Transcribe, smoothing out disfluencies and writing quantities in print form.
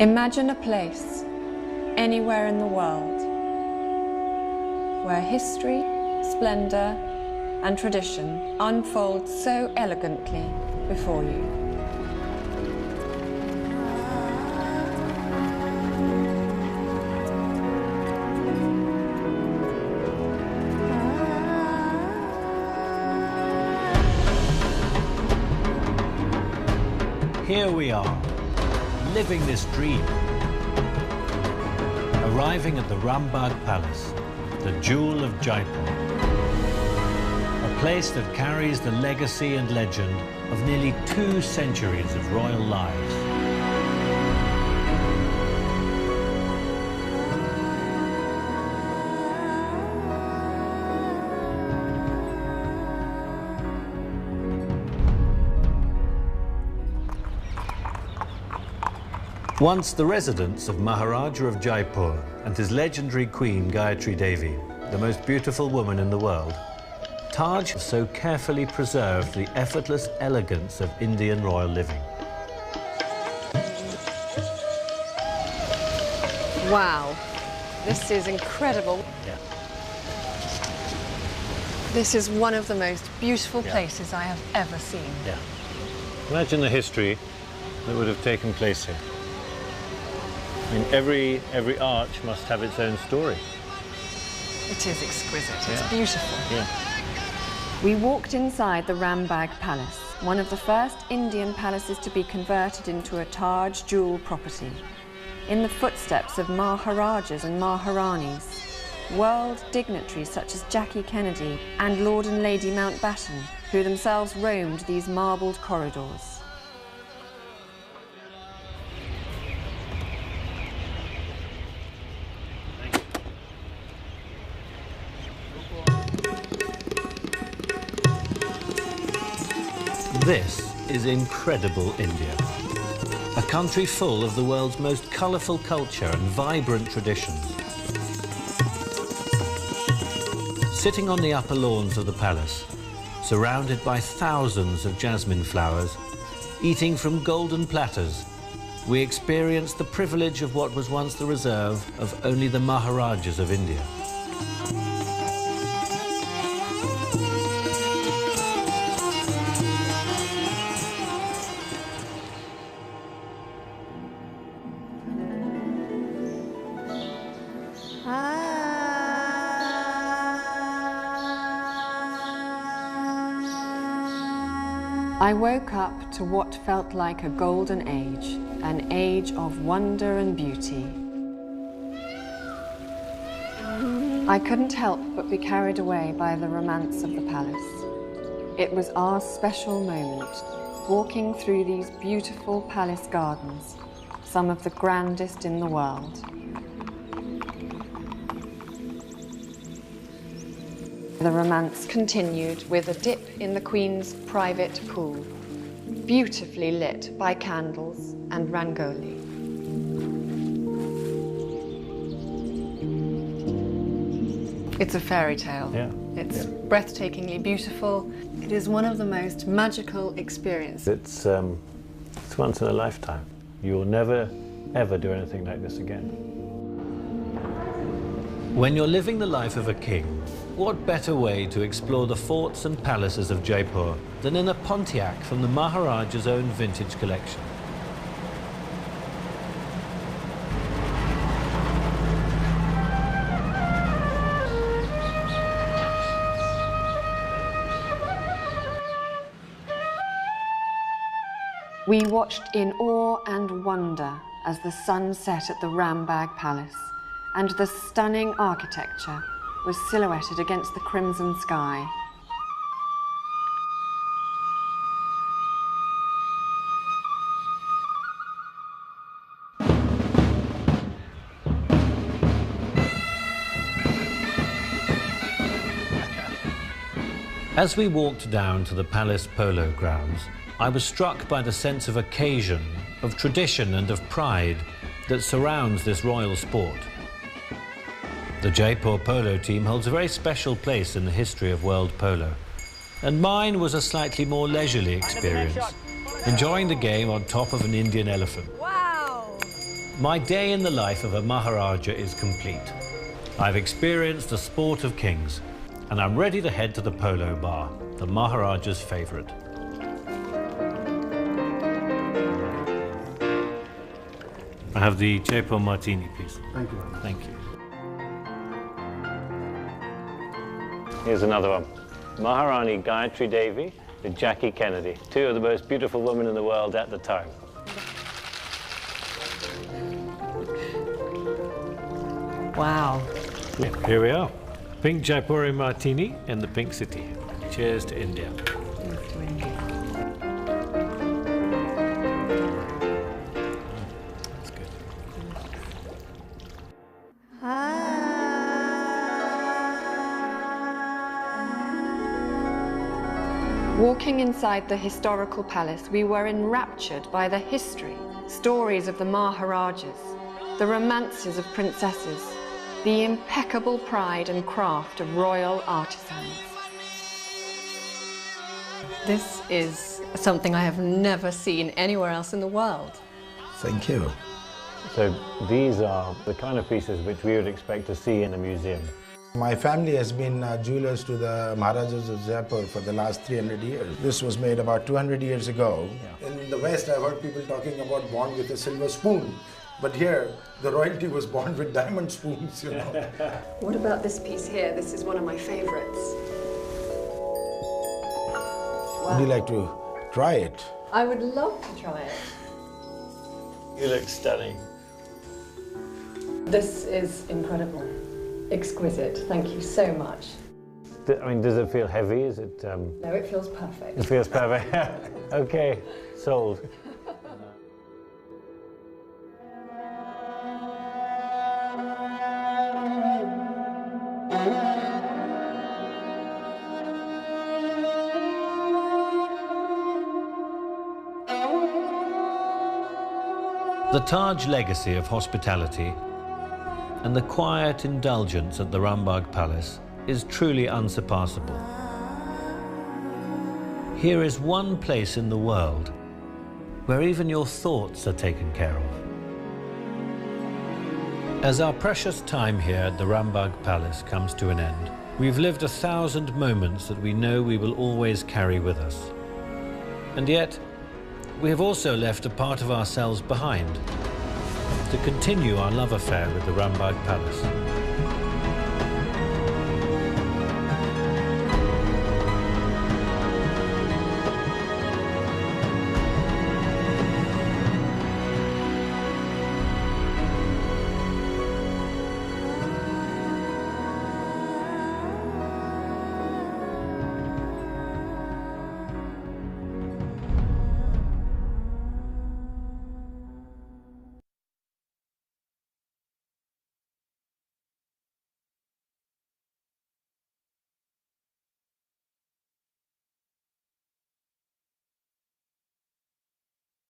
Imagine a place, anywhere in the world, where history, splendor, and tradition unfold so elegantly before you. Here we are, living this dream. Arriving at the Rambagh Palace, the jewel of Jaipur. A place that carries the legacy and legend of nearly 2 centuries of royal lives. Once the residence of Maharaja of Jaipur and his legendary queen Gayatri Devi, the most beautiful woman in the world, Taj so carefully preserved the effortless elegance of Indian royal living. Wow, this is incredible. Yeah. This is one of the most beautiful places I have ever seen. Yeah. Imagine the history that would have taken place here. I mean, every arch must have its own story. It is exquisite. It's beautiful. Yeah. We walked inside the Rambagh Palace, one of the first Indian palaces to be converted into a Taj jewel property, in the footsteps of Maharajas and Maharanis, world dignitaries such as Jackie Kennedy and Lord and Lady Mountbatten, who themselves roamed these marbled corridors. This is incredible India, a country full of the world's most colourful culture and vibrant traditions. Sitting on the upper lawns of the palace, surrounded by thousands of jasmine flowers, eating from golden platters, we experience the privilege of what was once the reserve of only the Maharajas of India. I woke up to what felt like a golden age, an age of wonder and beauty. I couldn't help but be carried away by the romance of the palace. It was our special moment, walking through these beautiful palace gardens, some of the grandest in the world. The romance continued with a dip in the Queen's private pool, beautifully lit by candles and rangoli. It's a fairy tale. Yeah. It's breathtakingly beautiful. It is one of the most magical experiences. It's once in a lifetime. You will never, ever do anything like this again. When you're living the life of a king, what better way to explore the forts and palaces of Jaipur than in a Pontiac from the Maharaja's own vintage collection? We watched in awe and wonder as the sun set at the Rambagh Palace, and the stunning architecture was silhouetted against the crimson sky. As we walked down to the palace polo grounds, I was struck by the sense of occasion, of tradition and of pride that surrounds this royal sport. The Jaipur polo team holds a very special place in the history of world polo, and mine was a slightly more leisurely experience, enjoying the game on top of an Indian elephant. Wow! My day in the life of a Maharaja is complete. I've experienced the sport of kings, and I'm ready to head to the polo bar, the Maharaja's favorite. I have the Jaipur martini, please. Thank you. Thank you. Here's another one. Maharani Gayatri Devi with Jackie Kennedy, two of the most beautiful women in the world at the time. Wow. Here we are. Pink Jaipuri martini in the pink city. Cheers to India. Cheers to India. That's good. Walking inside the historical palace, we were enraptured by the history, stories of the Maharajas, the romances of princesses, the impeccable pride and craft of royal artisans. This is something I have never seen anywhere else in the world. Thank you. So these are the kind of pieces which we would expect to see in a museum. My family has been jewelers to the Maharajas of Jaipur for the last 300 years. This was made about 200 years ago. Yeah. In the West, I've heard people talking about born with a silver spoon. But here, the royalty was born with diamond spoons, you know. What about this piece here? This is one of my favorites. Wow. Would you like to try it? I would love to try it. You look stunning. This is incredible. Exquisite. Thank you so much. I mean, does it feel heavy? Is it? No, it feels perfect. It feels perfect. Okay, sold. The Taj legacy of hospitality and the quiet indulgence at the Rambagh Palace is truly unsurpassable. Here is one place in the world where even your thoughts are taken care of. As our precious time here at the Rambagh Palace comes to an end, we've lived 1,000 moments that we know we will always carry with us. And yet, we have also left a part of ourselves behind to continue our love affair with the Rambagh Palace.